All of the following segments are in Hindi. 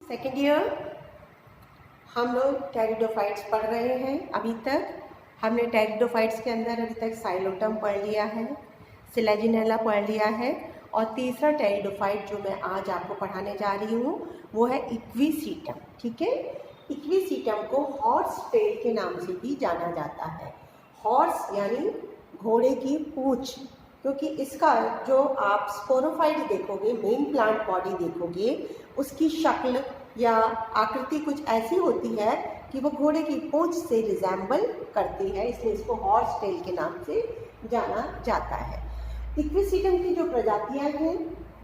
सेकेंड ईयर हम लोग टेरिडोफाइट्स पढ़ रहे हैं। अभी तक हमने टेरिडोफाइट्स के अंदर अभी तक साइलोटम पढ़ लिया है, सिलेजिनेला पढ़ लिया है और तीसरा टेरिडोफाइट जो मैं आज आपको पढ़ाने जा रही हूँ वो है इक्विसीटम। ठीक है, इक्विसीटम को हॉर्स टेल के नाम से भी जाना जाता है। हॉर्स यानी घोड़े की पूंछ, क्योंकि इसका जो आप स्पोरोफाइट देखोगे, मेन प्लांट बॉडी देखोगे, उसकी शक्ल या आकृति कुछ ऐसी होती है कि वो घोड़े की पूंछ से रिजेंबल करती है, इसलिए इसको हॉर्स टेल के नाम से जाना जाता है। इक्विसीटम की जो प्रजातियां हैं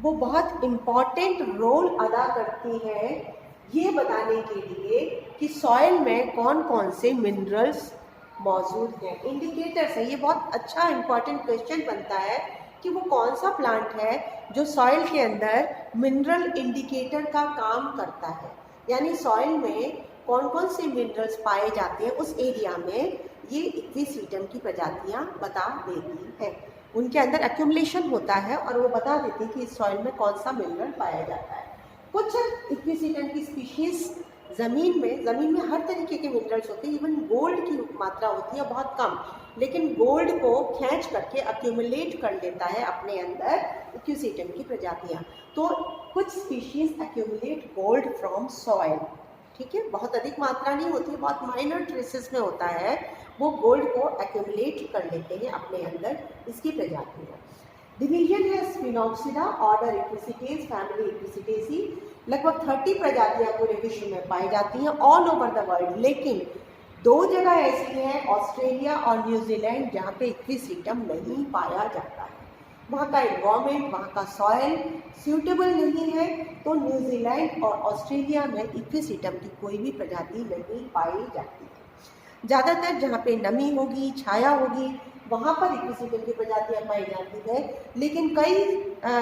वो बहुत इम्पॉर्टेंट रोल अदा करती हैं ये बताने के लिए कि सॉइल में कौन कौन से मिनरल्स मौजूद हैं। इंडिकेटर्स है, ये बहुत अच्छा इंपॉर्टेंट क्वेश्चन बनता है कि वो कौन सा प्लांट है जो सॉइल के अंदर मिनरल इंडिकेटर का काम करता है, यानी सॉइल में कौन कौन से मिनरल्स पाए जाते हैं उस एरिया में ये इक्विसीटम की प्रजातियां बता देती हैं। उनके अंदर एक्यूमुलेशन होता है और वो बता देती है कि इस सॉइल में कौन सा मिनरल पाया जाता है। कुछ इक्विसीटम की स्पीशीज ज़मीन में हर तरीके के मिनरल्स होते हैं, इवन गोल्ड की मात्रा होती है बहुत कम, लेकिन गोल्ड को खींच करके अक्यूमुलेट कर लेता है अपने अंदर इक्विसीटम की प्रजातियां। तो कुछ species accumulate gold from soil, ठीक है, बहुत अधिक मात्रा नहीं होती, बहुत माइनर ट्रेसेस में होता है, वो गोल्ड को अक्यूमुलेट कर लेते हैं अपने अंदर इसकी प्रजातियां। डिवीजन है स्पिनोक्सिडा, ऑर्डर इक्विसिटेज, फैमिली इक्विसिटेसी। लगभग 30 प्रजातियां पूरे विश्व में पाई जाती हैं ऑल ओवर द वर्ल्ड, लेकिन 2 जगह ऐसी हैं, ऑस्ट्रेलिया और न्यूजीलैंड, जहाँ पे इक्विसीटम नहीं पाया जाता है। वहाँ का एनवायरमेंट, वहाँ का सॉइल सूटेबल नहीं है, तो न्यूजीलैंड और ऑस्ट्रेलिया में इक्विसीटम की कोई भी प्रजाति नहीं पाई जाती है। ज़्यादातर जहाँ पे नमी होगी, छाया होगी, वहाँ पर इक्विसीटम की प्रजातियाँ पाई जाती है, लेकिन कई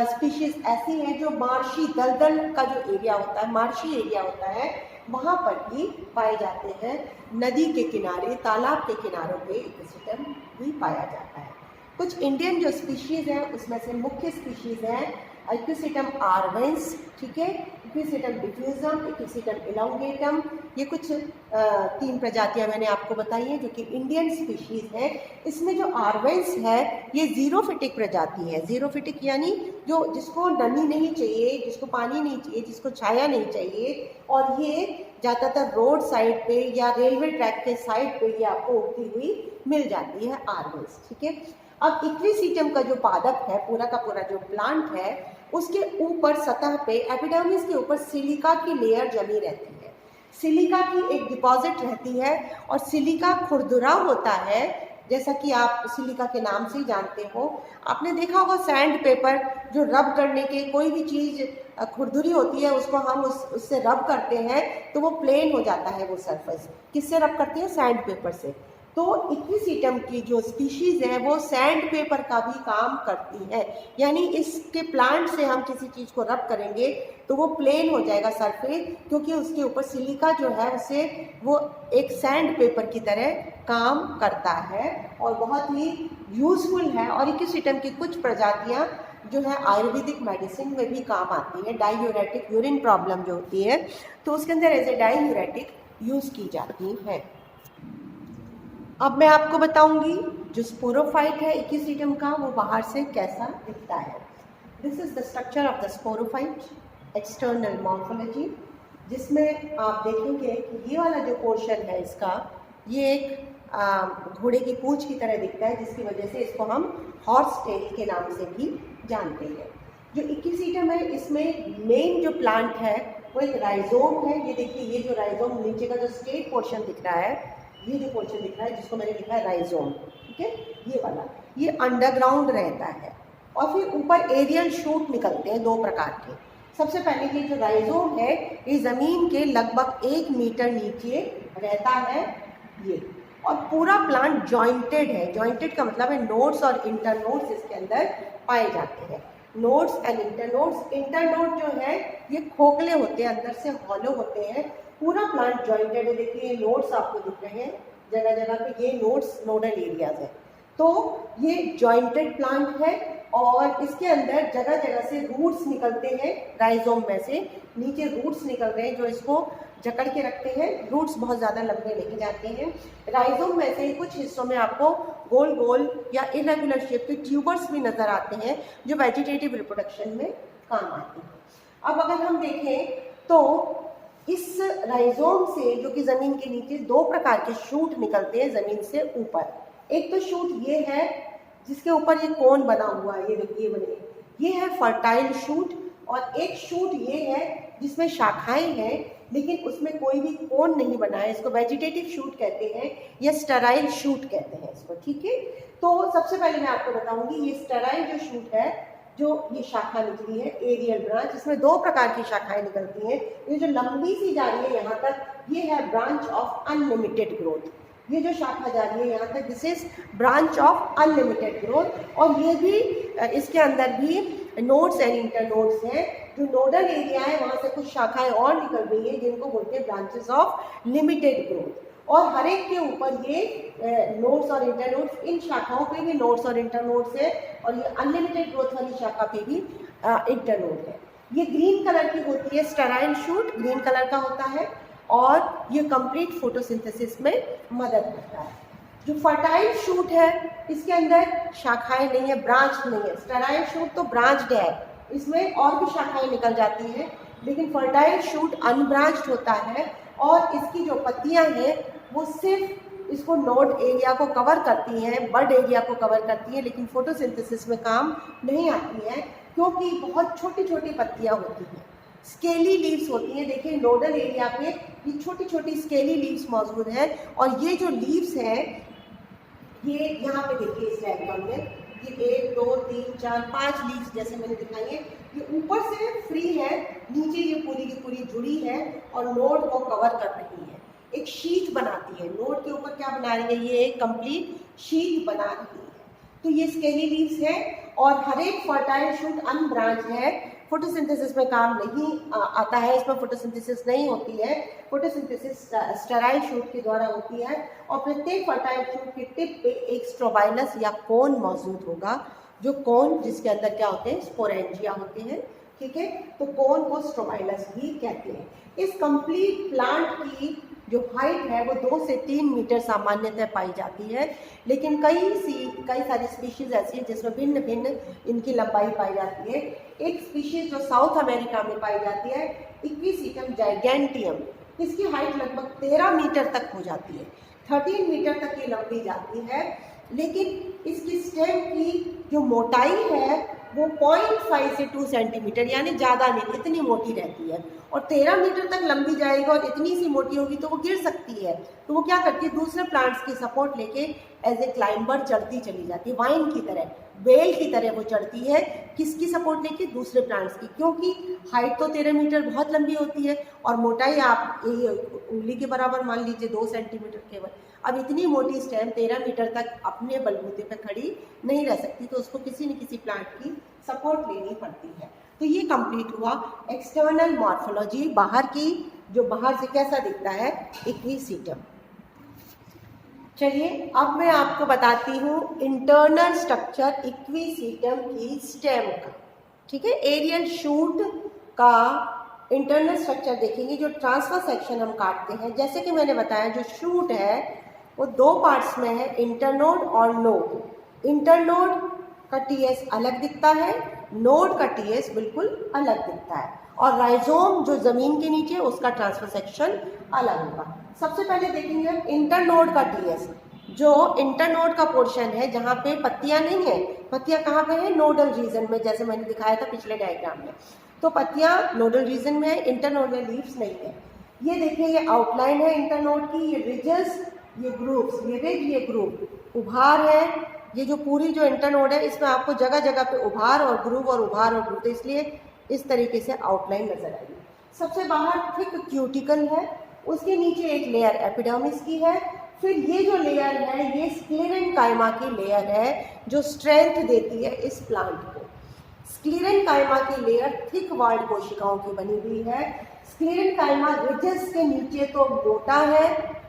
स्पीशीज ऐसी हैं जो मार्शी दलदल का जो एरिया होता है, मार्शी एरिया होता है, वहाँ पर भी पाए जाते हैं। नदी के किनारे, तालाब के किनारों पे इक्विसीटम भी पाया जाता है। कुछ इंडियन जो स्पीशीज़ हैं उसमें से मुख्य स्पीशीज़ हैं इक्विसीटम आर्वेंस, ठीक है, इक्विसीटम डिफ्यूजम, इक्विसीटम इलोंगेटम। ये कुछ 3 प्रजातियां मैंने आपको बताई हैं जो कि इंडियन स्पीशीज़ है। इसमें जो आर्वेंस है ये जीरोफिटिक प्रजाति है। जीरोफिटिक यानी जो जिसको नमी नहीं चाहिए, जिसको पानी नहीं चाहिए, जिसको छाया नहीं चाहिए, और ये ज़्यादातर रोड साइड पे या रेलवे ट्रैक के साइड पे ये आपको उगती हुई मिल जाती है आर्वेंस, ठीक है। अब इक्विसीटम का जो पादप है, पूरा का पूरा जो प्लांट है, उसके ऊपर सतह पे एपिडर्मिस के ऊपर सिलिका की लेयर जमी रहती है। सिलिका की एक डिपॉजिट रहती है और सिलिका खुरदुरा होता है, जैसा कि आप सिलिका के नाम से ही जानते हो। आपने देखा होगा सैंड पेपर जो रब करने के, कोई भी चीज़ खुरदुरी होती है उसको हम उससे रब करते हैं तो वो प्लेन हो जाता है वो सरफेस। किससे रब करते हैं? सैंड पेपर से। तो इक्विसीटम की जो स्पीशीज़ है वो सैंड पेपर का भी काम करती है, यानी इसके प्लांट से हम किसी चीज़ को रब करेंगे तो वो प्लेन हो जाएगा सरफेस, क्योंकि उसके ऊपर सिलिका जो है उससे वो एक सैंड पेपर की तरह काम करता है और बहुत ही यूज़फुल है। और इक्विसीटम की कुछ प्रजातियाँ जो है आयुर्वेदिक मेडिसिन में भी काम आती है। डायूरेटिक, यूरिन प्रॉब्लम जो होती है तो उसके अंदर एज ए डायूरेटिक यूज़ की जाती है। अब मैं आपको बताऊंगी जो स्पोरोफाइट है इक्विसीटम का वो बाहर से कैसा दिखता है। This is the structure of the sporophyte, external morphology, जिसमें आप देखेंगे कि ये वाला जो पोर्शन है इसका, ये एक घोड़े की पूंछ की तरह दिखता है, जिसकी वजह से इसको हम हॉर्स टेल के नाम से भी जानते हैं। जो इक्विसीटम है इसमें मेन जो प्लांट है वो एक राइजोम है। ये देखिए, ये जो राइजोम नीचे का जो स्टेट पोर्शन दिख रहा है, ये जो पोर्शन दिख रहा है जिसको मैंने लिखा है राइजोम, ठीक है, ये वाला, ये अंडरग्राउंड रहता है और फिर ऊपर एरियल शूट निकलते हैं 2 प्रकार के। सबसे पहले ये जो राइजोम है ये ज़मीन के लगभग 1 मीटर नीचे रहता है ये, और पूरा प्लांट जॉइंटेड है। जॉइंटेड का मतलब है नोड्स और इंटरनोड्स इसके अंदर पाए जाते हैं। नोड्स एंड इंटरनोड्स, इंटरनोड जो है ये खोखले होते हैं, अंदर से हॉलो होते हैं। पूरा प्लांट जॉइंटेड है। देखिए ये नोड्स आपको दिख रहे हैं जगह जगह पे, ये नोड्स नोडल एरियाज है। तो ये जॉइंटेड प्लांट है और इसके अंदर जगह जगह से रूट्स निकलते हैं, राइजोम में से नीचे रूट्स निकल रहे हैं जो इसको जकड़ के रखते हैं। रूट्स बहुत ज़्यादा लंबे लेके जाते हैं। राइजोम में से कुछ हिस्सों में आपको गोल गोल या इरेगुलर शेप के ट्यूबर्स भी नज़र आते हैं जो वेजिटेटिव रिप्रोडक्शन में काम आते हैं। अब अगर हम देखें तो इस राइजोम से, जो कि ज़मीन के नीचे, दो प्रकार के शूट निकलते हैं ज़मीन से ऊपर। एक तो शूट ये है जिसके ऊपर ये कोन बना हुआ है, ये देखिए बने, ये है फर्टाइल शूट। और एक शूट ये है जिसमें शाखाएं हैं लेकिन उसमें कोई भी कोन नहीं बना है, इसको वेजिटेटिव शूट कहते हैं या स्टेराइल शूट कहते हैं इसको, ठीक है। तो सबसे पहले मैं आपको बताऊंगी ये स्टेराइल जो शूट है, जो ये शाखा निकली है एरियल ब्रांच, इसमें दो प्रकार की शाखाएं निकलती हैं। ये जो लंबी सी जा रही है यहाँ तक, ये है ब्रांच ऑफ अनलिमिटेड ग्रोथ। ये जो शाखा जा रही है यहाँ तक, this is branch of unlimited growth. और ये भी इसके अंदर भी नोड्स एंड इंटरनोड्स हैं। जो नोडल एरिया है वहाँ से कुछ शाखाएं और निकल रही है जिनको बोलते हैं ब्रांचेस ऑफ लिमिटेड ग्रोथ। और हर एक के ऊपर ये नोड्स और इंटरनोड्स, इन शाखाओं पे भी नोड्स और इंटरनोड्स है, और ये अनलिमिटेड ग्रोथ वाली शाखा पे भी इंटरनोड है। ये ग्रीन कलर की होती है, स्टेराइल शूट ग्रीन कलर का होता है और ये कंप्लीट फोटोसिंथेसिस में मदद करता है। जो फर्टाइल शूट है इसके अंदर शाखाएं नहीं है, ब्रांच नहीं है। स्टेराइल शूट तो ब्रांच्ड है, इसमें और भी शाखाएं निकल जाती हैं, लेकिन फर्टाइल शूट अनब्रांच्ड होता है और इसकी जो पत्तियां हैं वो सिर्फ इसको नोड एरिया को कवर करती हैं, बड एरिया को कवर करती हैं, लेकिन फोटोसिंथेसिस में काम नहीं आती हैं क्योंकि बहुत छोटी छोटी पत्तियां होती हैं, स्केली लीव्स होती हैं। देखिए नोडल एरिया पे ये छोटी छोटी स्केली लीव्स मौजूद हैं और ये जो लीव्स हैं ये यहाँ पे देखिए इस डायग्राम में, ये 1 2 3 4 5 लीव्स जैसे मैंने दिखाई है। ये ऊपर से फ्री है, नीचे ये पूरी की पूरी जुड़ी है और नोड को कवर कर रही है, एक शीट बनाती है। नोड के ऊपर क्या बना रही है, ये एक कंप्लीट शीट बना रही है। तो ये स्केली लीव्स है और हर एक फर्टाइल शूट अनब्रांच है, फोटोसिंथेसिस में काम नहीं आता है, इसमें फोटोसिंथेसिस नहीं होती है। फोटोसिंथेसिस स्टेराइल शूट के द्वारा होती है और प्रत्येक फर्टाइल शूट के टिप पे एक स्ट्रोबाइलस या कोन मौजूद होगा, जो कोन जिसके अंदर क्या होते हैं, स्पोरेंजिया होते हैं, ठीक है। तो कोन को स्ट्रोबाइलस भी कहते हैं। इस कंप्लीट प्लांट की जो हाइट है वो 2 से 3 मीटर सामान्यतः पाई जाती है, लेकिन कई सारी स्पीशीज ऐसी है जिसमें भिन्न भिन्न इनकी लंबाई पाई जाती है। एक स्पीशीज जो साउथ अमेरिका में पाई जाती है, इक्विसीटम जाइगेंटियम, इसकी हाइट लगभग 13 मीटर तक हो जाती है, 13 मीटर तक ये लंबी जाती है, लेकिन इसकी स्टेम की जो मोटाई है वो 0.5 से 2 सेंटीमीटर, यानी ज़्यादा नहीं, इतनी मोटी रहती है। और 13 मीटर तक लंबी जाएगी और इतनी सी मोटी होगी तो वो गिर सकती है, तो वो क्या करती है, दूसरे प्लांट्स की सपोर्ट लेके एज ए क्लाइंबर चढ़ती चली जाती है, वाइन की तरह, बेल की तरह वो चढ़ती है। किसकी सपोर्ट लेके, दूसरे प्लांट्स की, क्योंकि हाइट तो 13 मीटर बहुत लंबी होती है और मोटाई आप उंगली के बराबर मान लीजिए 2 सेंटीमीटर केवल। अब इतनी मोटी स्टेम 13 मीटर तक अपने बलबूते पर खड़ी नहीं रह सकती, तो उसको किसी न किसी प्लांट की सपोर्ट लेनी पड़ती है। तो ये कंप्लीट हुआ एक्सटर्नल मॉर्फोलॉजी, बाहर की, जो बाहर से कैसा दिखता है इक्विसीटम। चलिए अब मैं आपको बताती हूँ इंटरनल स्ट्रक्चर इक्विसीटम की स्टेम का, ठीक है। एरियल शूट का इंटरनल स्ट्रक्चर देखेंगे, जो ट्रांसफर सेक्शन हम काटते हैं। जैसे कि मैंने बताया जो शूट है वो 2 पार्ट्स में है, इंटरनोड और नोड। इंटरनोड का टीएस अलग दिखता है, नोड का टीएस बिल्कुल अलग दिखता है, और राइजोम जो जमीन के नीचे उसका ट्रांसफर सेक्शन अलग होगा। सबसे पहले देखेंगे हम इंटरनोड का टीएस। जो इंटरनोड का पोर्शन है जहाँ पे पत्तियां नहीं है, पत्तियां कहाँ पे है, नोडल रीजन में, जैसे मैंने दिखाया था पिछले डायग्राम में। तो पत्तियां नोडल रीजन में है, इंटरनोड में लीव्स नहीं है। ये देखिए ये आउटलाइन है इंटरनोड की, ये रिजेस, ये ग्रुप्स, ये रिज, ये ग्रुप, उभार है। ये जो पूरी जो इंटरनोड है इसमें आपको जगह जगह पे उभार और ग्रुव और उभार और ग्रुव, तो इसलिए इस तरीके से आउटलाइन नजर आएगी। सबसे बाहर थिक क्यूटिकल है, उसके नीचे एक लेयर एपिडर्मिस की है, फिर ये जो लेयर है ये स्क्लेरेन्काइमा की लेयर है जो स्ट्रेंथ देती है इस प्लांट को। स्क्लेरेन्काइमा की लेयर थिक वॉल्ड कोशिकाओं की बनी हुई है। स्क्लेरेन्काइमा रिजेस के नीचे तो मोटा है,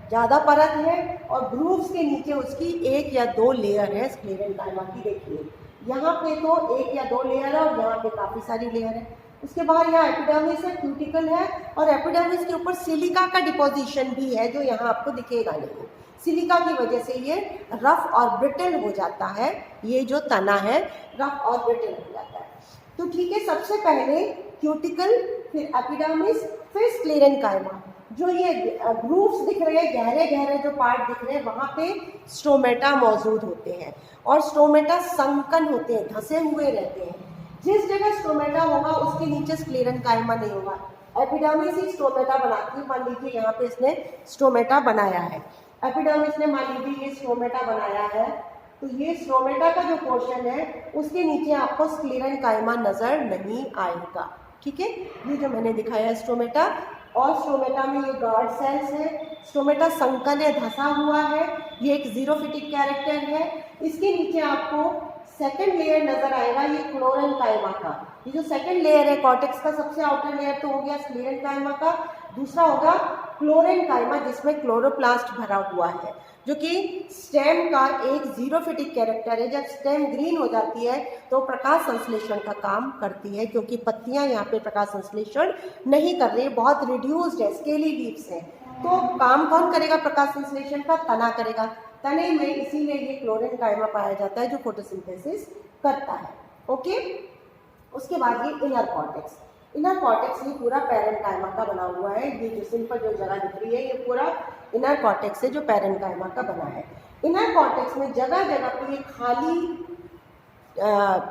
ज़्यादा परत है, और ग्रूव्स के नीचे उसकी 1 या 2 लेयर है स्क्लेरेन्काइमा की। देखिए यहाँ पे तो एक या दो लेयर है और यहाँ पे काफ़ी सारी लेयर है। उसके बाद यहाँ एपिडर्मिस है, क्यूटिकल है, और एपिडर्मिस के ऊपर सिलिका का डिपोजिशन भी है जो यहाँ आपको दिखेगा नहीं। सिलिका की वजह से ये रफ और ब्रिटल हो जाता है, ये जो तना है रफ और ब्रिटल हो जाता है। तो ठीक है, सबसे पहले क्यूटिकल, फिर एपिडर्मिस, फिर स्क्लेरेन्काइमा। जो ये ग्रूव्स दिख रहे हैं, गहरे गहरे जो पार्ट दिख रहे हैं, वहाँ पे स्टोमेटा मौजूद होते हैं और स्टोमेटा संकन होते हैं, धंसे हुए रहते हैं। जिस जगह स्टोमेटा होगा उसके नीचे स्क्लेरेन्काइमा नहीं होगा। एपिडर्मिस ही स्टोमेटा बनाती है। मान लीजिए यहाँ पे इसने स्टोमेटा बनाया है, एपिडर्मिस ने मान लीजिए ये स्टोमेटा बनाया है, तो ये स्टोमेटा का जो पोर्शन है उसके नीचे आपको स्क्लेरेन्काइमा नजर नहीं आएगा। ठीक है, ये जो मैंने दिखाया है स्टोमेटा, और स्टोमेटा में ये गार्ड सेल्स है। स्टोमेटा संकन है, धंसा हुआ है, ये एक जीरोफिटिक कैरेक्टर है। इसके नीचे आपको सेकंड लेयर नजर आएगा, ये क्लोरेन्काइमा का। ये जो सेकंड लेयर है कॉर्टेक्स का, सबसे आउटर लेयर तो हो गया स्क्लेरेन्काइमा का, दूसरा होगा क्लोरेन्काइमा जिसमें क्लोरोप्लास्ट भरा हुआ है, जो कि स्टेम का एक जीरोफिटिक कैरेक्टर है। जब स्टेम ग्रीन हो जाती है तो प्रकाश संश्लेषण का काम करती है, क्योंकि पत्तियां यहाँ पे प्रकाश संश्लेषण नहीं कर रही, बहुत रिड्यूस्ड है, स्केली लीव्स है। तो काम कौन करेगा प्रकाश संश्लेषण का? तना करेगा। तने में इसीलिए ये क्लोरेन्काइमा पाया जाता है जो फोटोसिंथेसिस करता है। ओके, उसके बाद ये इनर कॉर्टेक्स। इनर कॉर्टेक्स ये पूरा पैरेन्काइमा का बना हुआ है। ये जो सिंपल जो जगह दिख रही है ये पूरा इनर कॉर्टेक्स है जो पैरेन्काइमा का बना है। इनर कॉर्टेक्स में जगह जगह पे ये खाली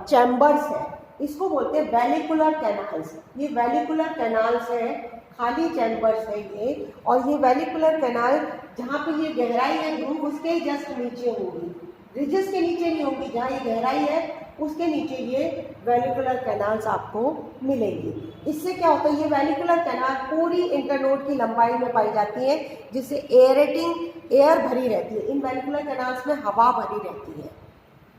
चैम्बर्स है, इसको बोलते हैं वेलिकुलर कैनाल्स। ये वेलिकुलर कैनाल्स है, खाली चैम्बर्स है ये, और ये वेलिकुलर कैनाल जहाँ पे ये गहराई है ग्रूव उसके जस्ट नीचे होगी, रिजेस के नीचे नहीं होगी। जहाँ ये गहराई है उसके नीचे ये वेलिकुलर कैनाल्स आपको मिलेंगी। इससे क्या होता है, ये वेलिकुलर कैनाल पूरी इंटरनोड की लंबाई में पाई जाती है, जिससे एयरेटिंग एयर भरी रहती है। इन वेलिकुलर कैनाल्स में हवा भरी रहती है,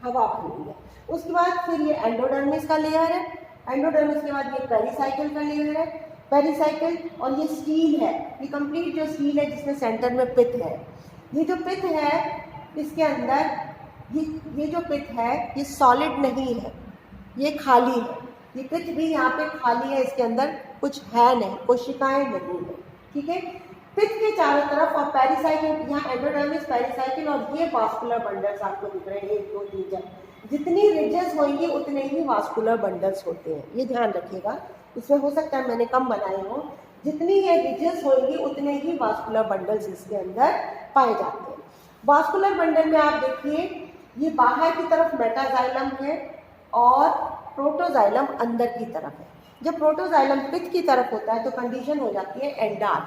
हवा भरी है। उसके बाद फिर ये एंडोडर्मिस का लेयर है, एंडोडर्मिस के बाद ये पेरिसाइकिल का लेयर है, पेरिसाइकिल, और ये स्टील है, ये कंप्लीट जो स्टील है जिसमें सेंटर में पित्त है। ये जो पित्त है इसके अंदर ये जो पित्त है ये सॉलिड नहीं है, ये खाली है। ये पित्त भी यहाँ पे खाली है, इसके अंदर कुछ है नहीं, कोशिकाएं नहीं है। ठीक है, पित्त के चारों तरफ, और पेरिसाइकिल, यहाँ एंडोडर्मिस, पेरिसाइकिल, और ये वास्कुलर बंडल्स आपको दिख रहे हैं 1 2 3 4। जितनी रिजेस होंगी उतने ही वास्कुलर बंडल्स होते हैं, ये ध्यान रखिएगा। इसमें हो सकता है मैंने कम बनाए हो, जितनी ये रिजेस होंगी उतने ही वास्कुलर बंडल्स इसके अंदर पाए जाते हैं। वास्कुलर बंडल में आप देखिए ये बाहर की तरफ मेटाजाइलम है और प्रोटोजाइलम अंदर की तरफ है। जब प्रोटोजाइलम पित्त की तरफ होता है तो कंडीशन हो जाती है एंडार,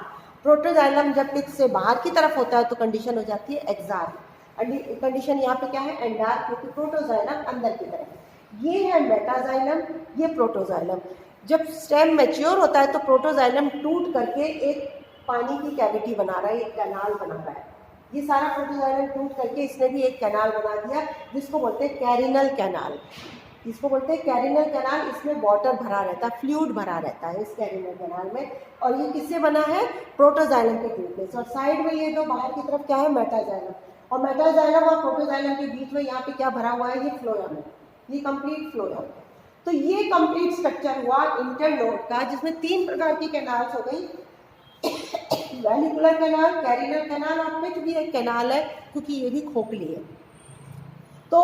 प्रोटोजाइलम जब पित्त से बाहर की तरफ होता है तो कंडीशन हो जाती है एक्सार। कंडीशन यहाँ पे क्या है? एंडार, क्योंकि प्रोटोजाइलम अंदर की तरफ है। ये है मेटाजाइलम, ये प्रोटोजाइलम। जब स्टेम मैच्योर होता है तो प्रोटोजाइलम टूट करके एक पानी की कैविटी बना रहा है, एक कैनाल बना रहा है। ये सारा प्रोटोजाइलम टूट करके इसने भी एक कैनाल बना दिया जिसको बोलते हैं कैरिनल कैनाल, जिसको बोलते हैं कैरिनल कैनाल। इसमें वाटर भरा रहता है, फ्लूइड भरा रहता है इस कैरिनल कैनाल में, और ये किससे बना है? प्रोटोजाइलम के टूटने से। और साइड में ये दो बाहर की तरफ क्या है? मेटाजाइलम, और मेटाजाइलम और प्रोटोजाइलम के बीच में यहाँ पे क्या भरा हुआ है? ये फ्लोएम है, ये कंप्लीट फ्लोएम है। तो ये कंप्लीट स्ट्रक्चर हुआ इंटरनोड का, जिसमें 3 प्रकार की कैनाल्स हो गई, वेलिकुलर कैनाल, कैरिनल कैनाल, और पित्त भी एक कैनाल है क्योंकि ये भी खोखली है। तो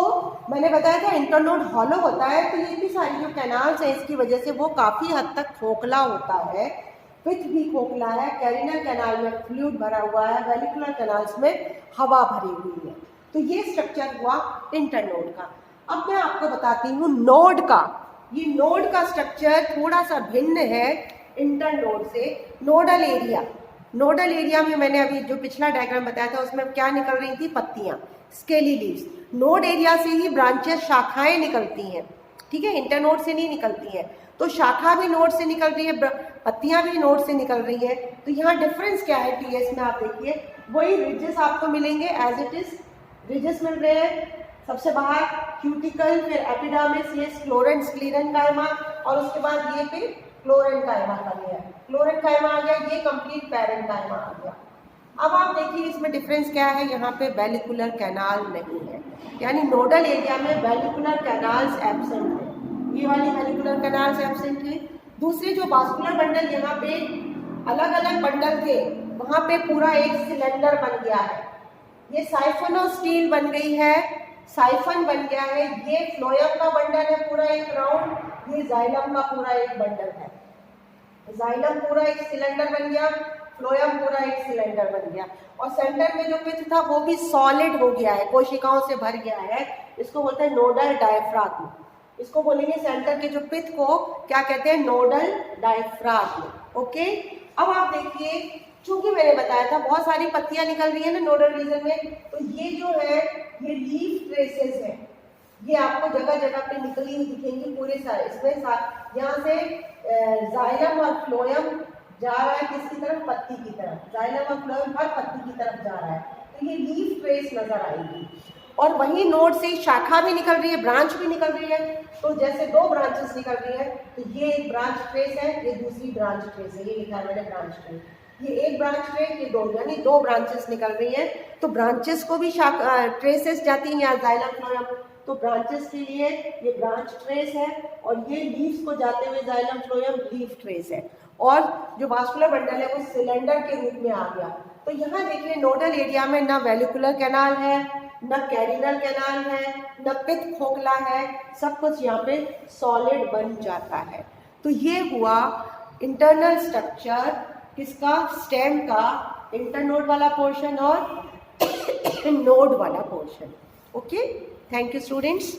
मैंने बताया था इंटरनोड हॉलो होता है, तो ये इतनी सारी जो कैनाल्स हैं इसकी वजह से वो काफ़ी हद तक खोखला होता है। पित्त भी खोखला है, कैरिनल कैनाल में फ्लूइड भरा हुआ है, वेलिकुलर कैनाल्स में हवा भरी हुई है। तो ये स्ट्रक्चर हुआ इंटरनोड का। अब मैं आपको बताती हूँ नोड का। ये नोड का स्ट्रक्चर थोड़ा सा भिन्न है इंटरनोड से। नोडल एरिया, नोडल एरिया में मैंने अभी जो पिछला डायग्राम बताया था उसमें क्या निकल रही थी? पत्तियां, स्केली लीव्स। नोड एरिया से ही ब्रांचेस, शाखाएं निकलती हैं, ठीक है, इंटरनोड से नहीं निकलती हैं। तो शाखा भी नोड से निकल रही है, पत्तियां भी नोड से निकल रही है। तो यहाँ डिफरेंस क्या है टीएस में? आप देखिए वही रिजेस आपको मिलेंगे एज इट इज, रिजेस मिल रहे हैं। सबसे बाहर क्यूटिकल, फिर एपिडर्मिस, ये स्क्लेरेन्काइमा, और उसके बाद ये फिर क्लोरेन्काइमा का लेयर। क्लोरेन्काइमा आ गया, ये कंप्लीट पैरेन्काइमा आ गया। अब आप देखिए इसमें डिफरेंस क्या है, यहाँ पे वेलिकुलर कैनाल नहीं है, यानी नोडल एरिया में वेलिकुलर कैनाल्स एब्सेंट है, ये वाली वेलिकुलर कैनाल्स एब्सेंट है। दूसरे जो वास्कुलर बंडल यहाँ पे अलग अलग बंडल थे, वहाँ पे पूरा एक सिलेंडर बन गया है, ये साइफन स्टील बन गई है, साइफन बन गया है। ये फ्लोएम का बंडल है पूरा एक राउंड, ये जाइलम का पूरा एक बंडल है। जाइलम पूरा एक सिलेंडर बन गया, फ्लोएम पूरा एक सिलेंडर बन गया, और सेंटर में जो पिथ था वो भी सॉलिड हो गया है, कोशिकाओं से भर गया है। इसको बोलते हैं नोडल डायफ्राग्म। इसको बोलेंगे सेंटर के जो पिथ को क्या कहते हैं, नोडल डायफ्राग्म। ओके, अब आप देखिए, चूंकि मैंने बताया था बहुत सारी पत्तियां निकल रही है ना नोडल रीजन में, तो ये जो है ये लीफ ट्रेसेस है, ये आपको जगह जगह पे निकली हुई दिखेंगी पूरे सारे। इसमें यहाँ से जाइलम और फ्लोएम जा रहा है किसकी तरफ, पत्ती की तरफ। जाइलम और फ्लोएम हर पत्ती की तरफ जा रहा है, तो ये लीफ ट्रेस नजर आएगी। और वही नोड से शाखा भी निकल रही है, ब्रांच भी निकल रही है। तो जैसे दो ब्रांचेस निकल रही है, तो ये एक ब्रांच ट्रेस है, ये दूसरी ब्रांच ट्रेस है, ये लिखा है मैंने ब्रांच ट्रेस। ये एक ब्रांच ट्रेस, ये दो, यानी दो ब्रांचेस निकल रही है। तो ब्रांचेस को भी ट्रेसेस जाती हैं यहाँ जाइलम फ्लोएम, तो ब्रांचेस के लिए ये ब्रांच ट्रेस है, और ये लीव्स को जाते हुए जाइलम फ्लोएम लीफ ट्रेस है। और जो वास्कुलर बंडल है वो सिलेंडर के रूप में आ गया। तो यहाँ देखिए नोडल एरिया में ना वेलिकुलर कैनाल है, न कैरिनल कैनाल है, न पिथ खोखला है, सब कुछ यहाँ पे सॉलिड बन जाता है। तो ये हुआ इंटरनल स्ट्रक्चर किसका, स्टेम का, इंटरनोड वाला पोर्शन और नोड वाला portion. Okay, thank you students.